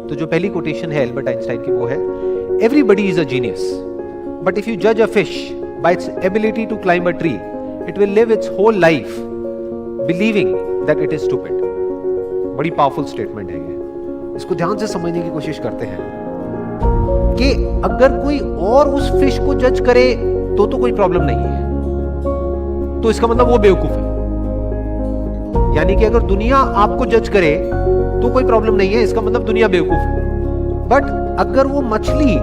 तो जो पहली कोटेशन है एल्बर्ट आइंस्टाइन की वो है, everybody is a genius but if you जज a fish by its ability to climb a tree it will live its whole life believing that it is stupid. बड़ी powerful statement है ये, इसको ध्यान से समझने की कोशिश करते हैं कि अगर कोई और उस फिश को जज करे तो कोई प्रॉब्लम नहीं है, तो इसका मतलब वो बेवकूफ है। यानी कि अगर दुनिया आपको जज करे तो कोई प्रॉब्लम नहीं है, इसका मतलब दुनिया बेवकूफ है। बट अगर वो मछली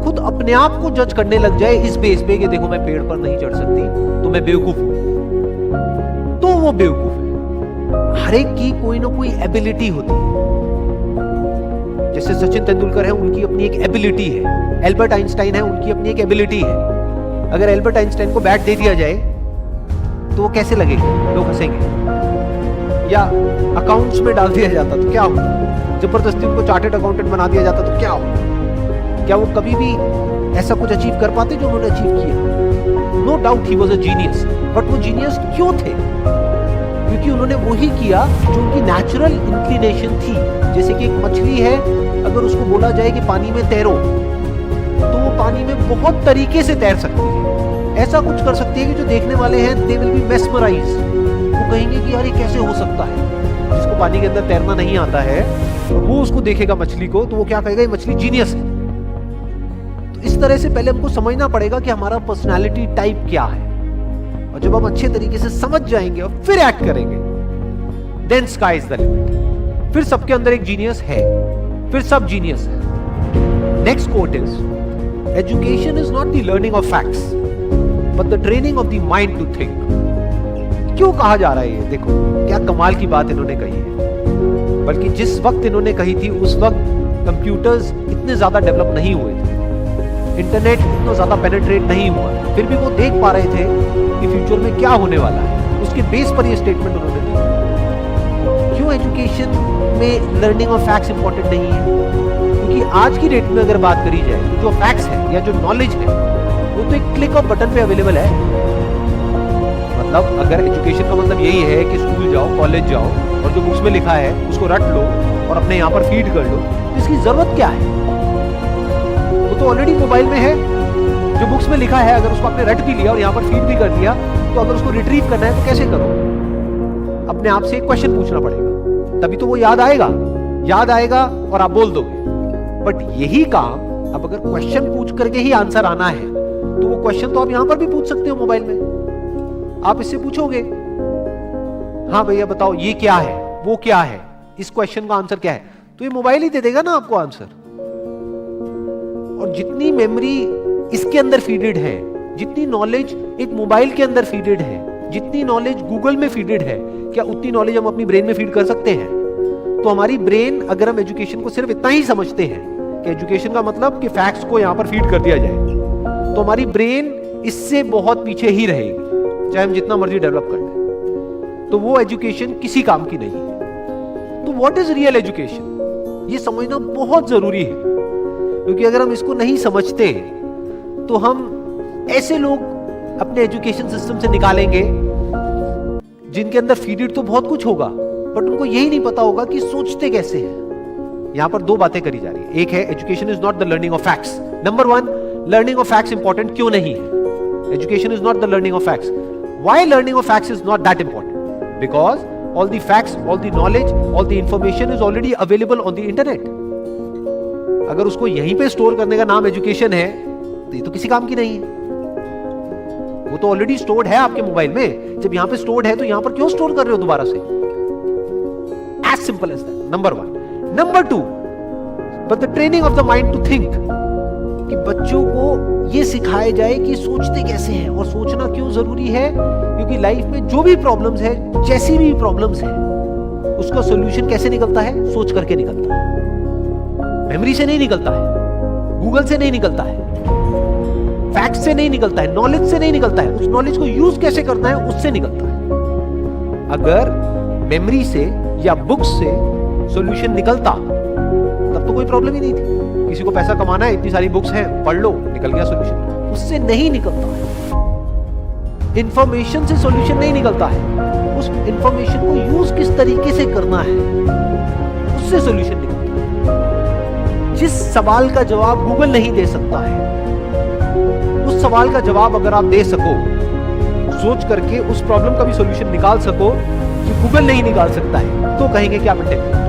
खुद अपने आप को जज करने लग जाए इस बेस पे कि देखो मैं पेड़ पर नहीं चढ़ सकती तो मैं बेवकूफ हूं, तो वो बेवकूफ है। हर एक की कोई ना कोई एबिलिटी होती है। जैसे सचिन तेंदुलकर है, उनकी अपनी एक एबिलिटी है, एल्बर्ट आइंस्टाइन है, उनकी अपनी एक एबिलिटी है। अगर एल्बर्ट आइंस्टाइन को बैट दे दिया जाए तो वो कैसे लगेगा, लोग हंसेंगे। या अकाउंट्स में डाल दिया जाता तो क्या होगा, जबरदस्ती उनको चार्टर्ड अकाउंटेंट बना दिया जाता तो क्या होगा। क्या वो कभी भी ऐसा कुछ अचीव कर पाते जो उन्होंने अचीव किया? No doubt he was a genius, but वो जीनियस क्यों थे? क्योंकि उन्होंने वही किया जो उनकी नेचुरल इंक्लिनेशन थी। जैसे कि एक मछली है, अगर उसको बोला जाए कि पानी में तैरो तो वो पानी में बहुत तरीके से तैर सकती है। ऐसा कुछ कर सकती है कि जो देखने वाले हैं दे विल बी मेस्मराइज, वो कहेंगे कि यार ये कैसे हो सकता है। जिसको पानी के अंदर तैरना नहीं आता है तो वो उसको देखेगा मछली को, तो वो क्या कहेगा, ये मछली जीनियस है। तो इस तरह से पहले हमको समझना पड़ेगा कि हमारा पर्सनालिटी टाइप क्या है, और जब हम अच्छे तरीके से समझ जाएंगे और फिर एक्ट करेंगे, then sky is the limit. फिर सबके अंदर एक जीनियस है, फिर सब जीनियस है। Next quote is, education is not the learning of facts but the training of the mind to think. क्यों कहा जा रहा है ये? देखो क्या कमाल की बात इन्होंने कही है। बल्कि जिस वक्त इन्होंने कही थी उस वक्त कंप्यूटर्स इतने ज्यादा डेवलप नहीं हुए थे, इंटरनेट इतना ज्यादा पेनिट्रेट नहीं हुआ, फिर भी वो देख पा रहे थे कि फ्यूचर में क्या होने वाला है। उसके बेस पर ये स्टेटमेंट उन्होंने दी। क्यों एजुकेशन में लर्निंग ऑफ फैक्ट्स इंपॉर्टेंट नहीं है? क्योंकि आज की डेट में अगर बात करी जाए तो जो फैक्ट्स है या जो नॉलेज है वो तो एक क्लिक ऑफ बटन पे अवेलेबल है। मतलब अगर एजुकेशन का मतलब यही है कि स्कूल जाओ, कॉलेज जाओ और जो बुक्स में लिखा है उसको रट लो और अपने यहाँ पर फीड कर लो, तो इसकी जरूरत क्या है? वो तो ऑलरेडी मोबाइल में है। जो बुक्स में लिखा है अगर उसको आपने रट भी लिया और यहाँ पर फीड भी कर दिया, तो अगर उसको रिट्रीव करना है तो कैसे करो? अपने आप से एक क्वेश्चन पूछना पड़ेगा, तभी तो वो याद आएगा और आप बोल दोगे। बट यही काम अब अगर क्वेश्चन पूछ करके ही आंसर आना है तो वो क्वेश्चन तो आप यहां पर भी पूछ सकते हो मोबाइल में। आप इससे पूछोगे, हाँ भैया बताओ ये क्या है, वो क्या है, इस क्वेश्चन का आंसर क्या है, तो ये मोबाइल ही दे देगा ना आपको आंसर। और जितनी मेमोरी इसके अंदर फीडेड है, जितनी नॉलेज एक मोबाइल के अंदर फीडेड है, जितनी नॉलेज गूगल में फीडेड है, क्या उतनी नॉलेज हम अपनी ब्रेन में फीड कर सकते हैं? तो हमारी ब्रेन, अगर हम एजुकेशन को सिर्फ इतना ही समझते हैं कि एजुकेशन का मतलब कि फैक्ट्स को यहां पर फीड कर दिया जाए, तो हमारी ब्रेन इससे बहुत पीछे ही रहेगी, चाहे हम जितना मर्जी डेवलप कर लें। तो वो एजुकेशन किसी काम की नहीं है। तो व्हाट इज रियल एजुकेशन, ये समझना बहुत जरूरी है। क्योंकि अगर हम इसको नहीं समझते तो हम ऐसे लोग अपने एजुकेशन सिस्टम से निकालेंगे जिनके अंदर फीडेड तो बहुत कुछ होगा, बट उनको यही नहीं पता होगा कि सोचते कैसे हैं। यहां पर दो बातें करी जा रही है। एक है education is not the learning of facts. Number one, learning of facts important क्यों नहीं है? Education is not the learning of facts. Why learning of facts is not that important? Because all the facts, all the knowledge, all the information is already available on the internet. अगर उसको यहीं पे store करने का नाम education है तो ये तो किसी काम की नहीं है। वो तो ऑलरेडी स्टोर्ड है आपके मोबाइल में। जब यहां पे स्टोर्ड है तो यहां पर क्यों स्टोर कर रहे हो दोबारा से? As simple as that, number one. Number two, but the training of the mind to think, कि बच्चों को ये सिखाया जाए कि सोचते कैसे हैं और सोचना क्यों जरूरी है। क्योंकि लाइफ में जो भी प्रॉब्लम्स है, जैसी भी प्रॉब्लम्स है, उसका सॉल्यूशन कैसे निकलता है? सोच करके निकलता है। मेमोरी से नहीं निकलता है, गूगल से नहीं निकलता है, फैक्ट से नहीं निकलता है, नॉलेज से नहीं निकलता है। उस नॉलेज को यूज कैसे करना है उससे निकलता है। अगर मेमोरी से या बुक्स से सॉल्यूशन निकलता तब तो कोई प्रॉब्लम ही नहीं थी। किसी को पैसा कमाना है, इतनी सारी बुक्स हैं, पढ़ लो, निकल गया सॉल्यूशन। उससे नहीं निकलता है। इंफॉर्मेशन से सॉल्यूशन नहीं निकलता है। उस इंफॉर्मेशन को यूज किस तरीके से करना है उससे सॉल्यूशन निकलता है। जिस सवाल का जवाब गूगल नहीं दे सकता है, उस सवाल का जवाब अगर आप दे सको, सोच करके उस प्रॉब्लम का भी सॉल्यूशन निकाल सको कि गूगल नहीं निकाल सकता है, तो कहेंगे कि आप इंटेलिजेंट हो।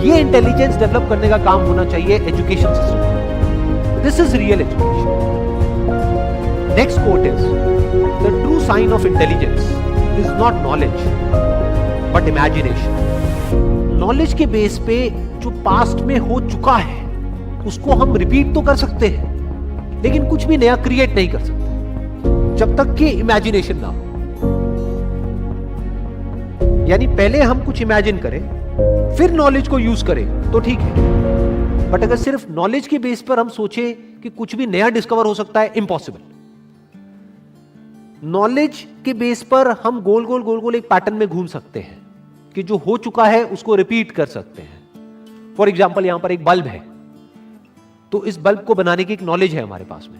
ये इंटेलिजेंस डेवलप करने का काम होना चाहिए education system. This is real education. Next quote is, the true sign of intelligence is not knowledge but imagination. Knowledge के बेस पे जो पास्ट में हो चुका है उसको हम रिपीट तो कर सकते हैं, लेकिन कुछ भी नया क्रिएट नहीं कर सकते जब तक कि इमेजिनेशन ना हो। यानी पहले हम कुछ इमेजिन करें, फिर नॉलेज को यूज करें तो ठीक है, बट अगर सिर्फ नॉलेज के बेस पर हम सोचे कि कुछ भी नया डिस्कवर हो सकता है, इम्पॉसिबल। नॉलेज के बेस पर हम गोल गोल गोल गोल एक पैटर्न में घूम सकते हैं कि जो हो चुका है उसको रिपीट कर सकते हैं। फॉर एग्जाम्पल, यहां पर एक बल्ब है, तो इस बल्ब को बनाने की एक नॉलेज है हमारे पास में,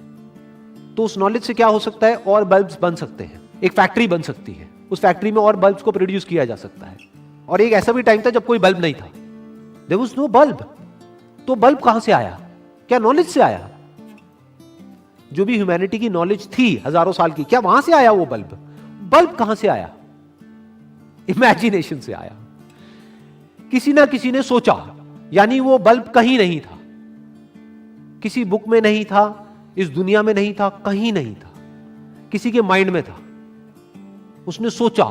तो उस नॉलेज से क्या हो सकता है, और बल्ब्स बन सकते हैं, एक फैक्ट्री बन सकती है, उस फैक्ट्री में और बल्ब्स को प्रोड्यूस किया जा सकता है। और एक ऐसा भी टाइम था जब कोई बल्ब नहीं था, देयर वाज नो बल्ब। तो बल्ब कहां से आया? क्या नॉलेज से आया? जो भी ह्यूमैनिटी की नॉलेज थी हजारों साल की, क्या वहां से आया वो बल्ब? बल्ब कहां से आया? इमेजिनेशन से आया। किसी ना किसी ने सोचा, यानी वो बल्ब कहीं नहीं था, किसी बुक में नहीं था, इस दुनिया में नहीं था, कहीं नहीं था, किसी के माइंड में था। उसने सोचा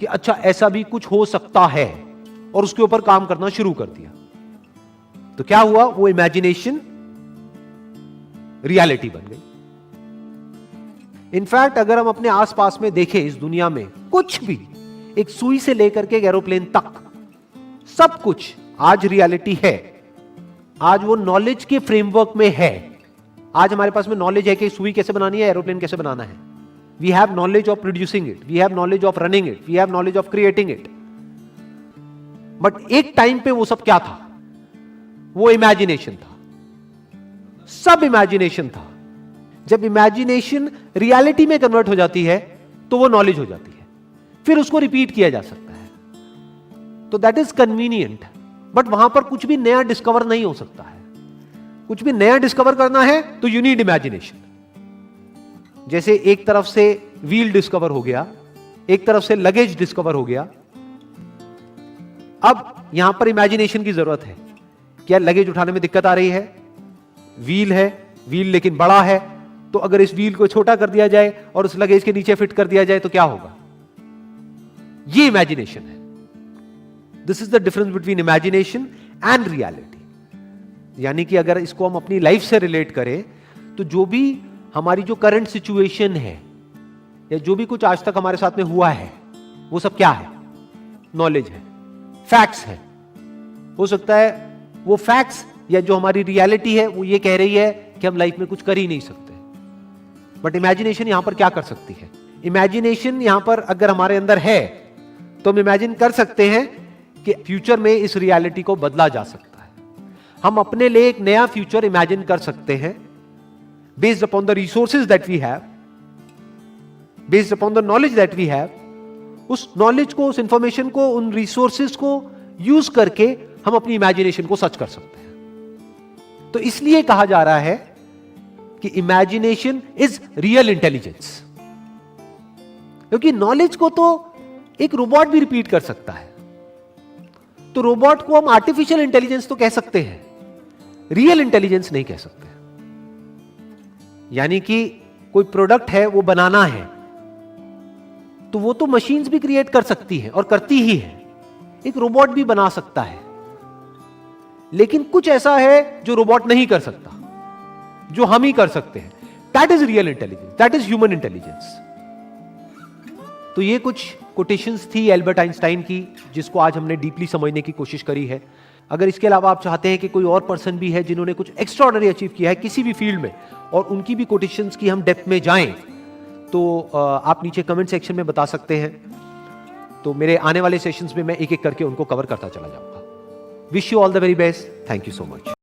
कि अच्छा ऐसा भी कुछ हो सकता है, और उसके ऊपर काम करना शुरू कर दिया। तो क्या हुआ? वो इमेजिनेशन रियलिटी बन गई। इनफैक्ट अगर हम अपने आसपास में देखें, इस दुनिया में कुछ भी, एक सुई से लेकर के एक एरोप्लेन तक, सब कुछ आज रियलिटी है। आज वो नॉलेज के फ्रेमवर्क में है। आज हमारे पास में नॉलेज है कि सुई कैसे बनानी है, एरोप्लेन कैसे बनाना है। We have knowledge of producing it, we have knowledge of running it, we have knowledge of creating it. But एक टाइम पे वो सब क्या था? वो इमेजिनेशन था, सब इमेजिनेशन था। जब इमेजिनेशन रियलिटी में कन्वर्ट हो जाती है तो वो नॉलेज हो जाती है, फिर उसको रिपीट किया जा सकता है। तो दैट इज कन्वीनियंट, बट वहां पर कुछ भी नया डिस्कवर नहीं हो सकता है। कुछ भी नया डिस्कवर करना है तो यू नीड इमेजिनेशन। जैसे एक तरफ से व्हील डिस्कवर हो गया, एक तरफ से लगेज डिस्कवर हो गया, अब यहां पर इमेजिनेशन की जरूरत है। क्या लगेज उठाने में दिक्कत आ रही है? व्हील है, व्हील लेकिन बड़ा है, तो अगर इस व्हील को छोटा कर दिया जाए और उस लगेज के नीचे फिट कर दिया जाए तो क्या होगा? ये इमेजिनेशन है। This is the difference between imagination and reality. यानी कि अगर इसको हम अपनी लाइफ से रिलेट करें तो जो भी हमारी जो करंट सिचुएशन है या जो भी कुछ आज तक हमारे साथ में हुआ है, वो सब क्या है? नॉलेज है, फैक्ट्स है। हो सकता है वो फैक्ट्स या जो हमारी रियलिटी है वो ये कह रही है कि हम लाइफ में कुछ कर ही नहीं सकते, बट इमेजिनेशन यहां पर क्या कर सकती है? इमेजिनेशन यहां पर अगर हमारे अंदर है तो हम इमेजिन कर सकते हैं कि फ्यूचर में इस रियलिटी को बदला जा सकता है। हम अपने लिए एक नया फ्यूचर इमेजिन कर सकते हैं based upon the resources that we have, based upon the knowledge that we have. उस नॉलेज को, उस इंफॉर्मेशन को, उन रिसोर्सेज को यूज करके हम अपनी इमेजिनेशन को सच कर सकते हैं। तो इसलिए कहा जा रहा है कि इमेजिनेशन इज रियल इंटेलिजेंस, क्योंकि नॉलेज को तो एक रोबोट भी रिपीट कर सकता है। तो रोबोट को हम आर्टिफिशियल इंटेलिजेंस तो कह सकते हैं, रियल इंटेलिजेंस नहीं कह सकते। यानी कि कोई प्रोडक्ट है वो बनाना है, तो वो तो मशीन्स भी क्रिएट कर सकती है और करती ही है, एक रोबोट भी बना सकता है। लेकिन कुछ ऐसा है जो रोबोट नहीं कर सकता, जो हम ही कर सकते हैं। That is real intelligence, that is human intelligence. तो ये कुछ कोटेशंस थी एल्बर्ट आइंस्टाइन की, जिसको आज हमने डीपली समझने की कोशिश करी है। अगर इसके अलावा आप चाहते हैं कि कोई और पर्सन भी है जिन्होंने कुछ एक्स्ट्राऑर्डिनरी अचीव किया है किसी भी फील्ड में, और उनकी भी कोटेशंस की हम डेप्थ में जाएं, तो आप नीचे कमेंट सेक्शन में बता सकते हैं। तो मेरे आने वाले सेशंस में मैं एक एक करके उनको कवर करता चला जाऊंगा। Wish you all the very best. Thank you so much.